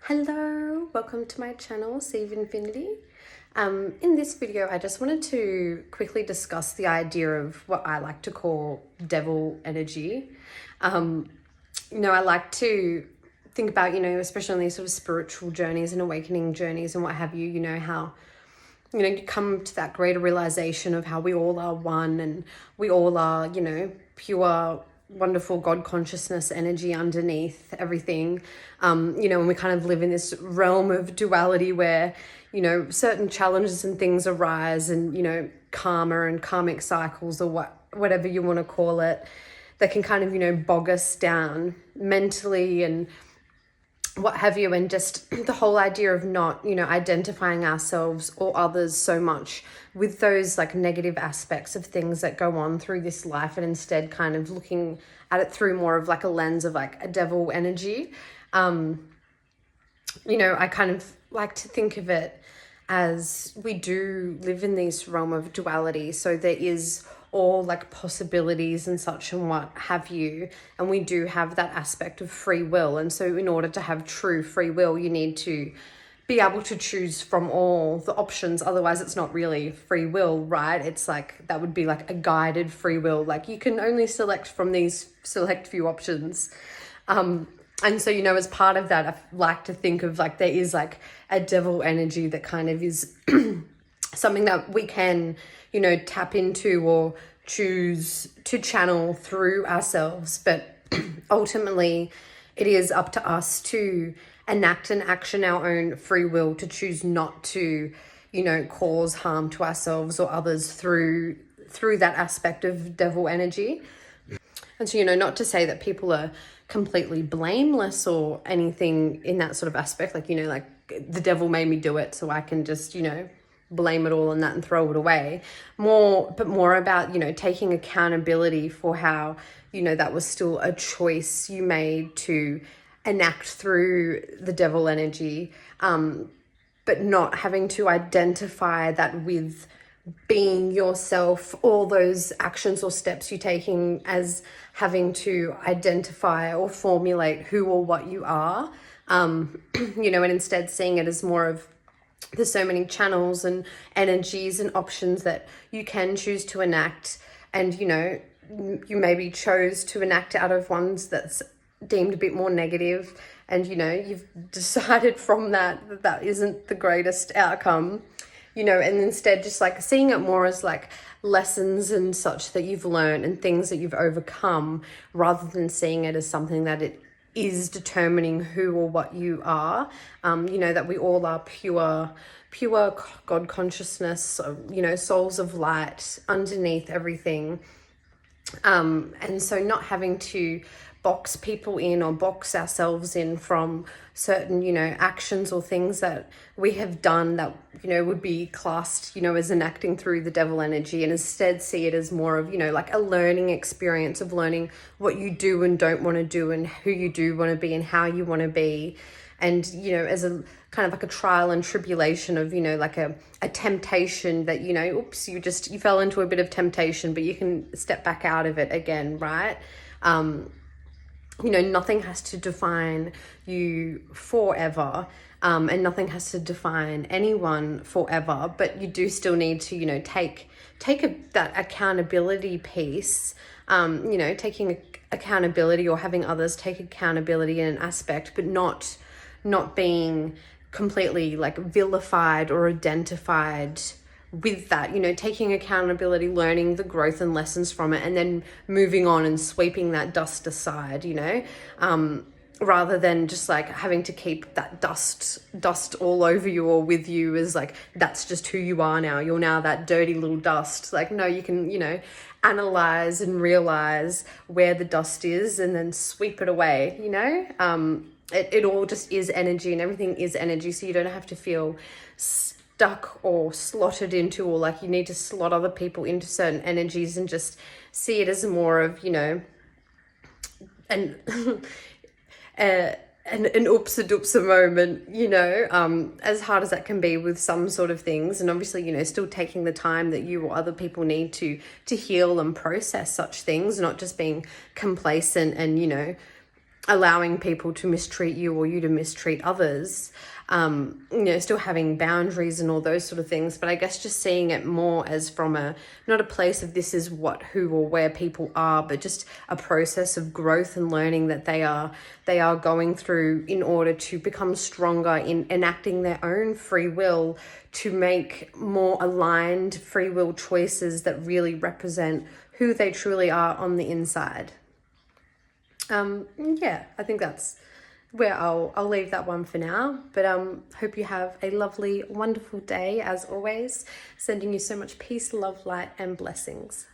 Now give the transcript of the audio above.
Hello, welcome to my channel, Save Infinity. In this video, I just wanted to quickly discuss the idea of what I like to call devil energy. I like to think about, especially on these sort of spiritual journeys and awakening journeys and what have you, how, you come to that greater realization of how we all are one and we all are, pure, wonderful God consciousness energy underneath everything. And we kind of live in this realm of duality where, certain challenges and things arise and, karma and karmic cycles or whatever you want to call it, that can kind of, bog us down mentally and what have you, and just the whole idea of not, identifying ourselves or others so much with those like negative aspects of things that go on through this life, and instead kind of looking at it through more of like a lens of like a devil energy. I kind of like to think of it as we do live in this realm of duality. So there is all like possibilities and such and what have you, and we do have that aspect of free will. And so in order to have true free will, you need to be able to choose from all the options. Otherwise it's not really free will, right? It's like that would be like a guided free will, like you can only select from these select few options. And so, as part of that, I like to think of like there is like a devil energy that kind of is something that we can, tap into or choose to channel through ourselves. But ultimately, it is up to us to enact and action our own free will to choose not to, cause harm to ourselves or others through that aspect of devil energy. And so, not to say that people are completely blameless or anything in that sort of aspect, like, like the devil made me do it, so I can just, blame it all on that and throw it away. More about, taking accountability for how, that was still a choice you made to enact through the devil energy, but not having to identify that with being yourself, all those actions or steps you're taking as having to identify or formulate who or what you are, and instead seeing it as more of there's so many channels and energies and options that you can choose to enact. And, you maybe chose to enact out of ones that's deemed a bit more negative, and, you've decided from that isn't the greatest outcome. And instead just like seeing it more as like lessons and such that you've learned and things that you've overcome, rather than seeing it as something that it is determining who or what you are. That we all are pure God consciousness, souls of light underneath everything. And so not having to box people in or box ourselves in from certain, actions or things that we have done that, would be classed, as enacting through the devil energy, and instead see it as more of, like a learning experience of learning what you do and don't want to do and who you do want to be and how you want to be. And, as a kind of like a trial and tribulation of, like a temptation that, you fell into a bit of temptation, but you can step back out of it again, right? Nothing has to define you forever, and nothing has to define anyone forever, but you do still need to, take that accountability piece, taking accountability or having others take accountability in an aspect, but not being completely like vilified or identified with that, taking accountability, learning the growth and lessons from it, and then moving on and sweeping that dust aside, rather than just like having to keep that dust all over you or with you as like, that's just who you are now. You're now that dirty little dust. Like, no, you can, analyze and realize where the dust is and then sweep it away, It all just is energy, and everything is energy. So you don't have to feel stuck or slotted into, or like you need to slot other people into certain energies, and just see it as more of, an oopsa-doopsa moment, as hard as that can be with some sort of things. And obviously, still taking the time that you or other people need to heal and process such things, not just being complacent and, allowing people to mistreat you or you to mistreat others, you know, still having boundaries and all those sort of things. But I guess just seeing it more as from not a place of this is what, who, or where people are, but just a process of growth and learning that they are going through in order to become stronger in enacting their own free will, to make more aligned free will choices that really represent who they truly are on the inside. Yeah, I think that's where I'll leave that one for now. But hope you have a lovely, wonderful day as always. Sending you so much peace, love, light, and blessings.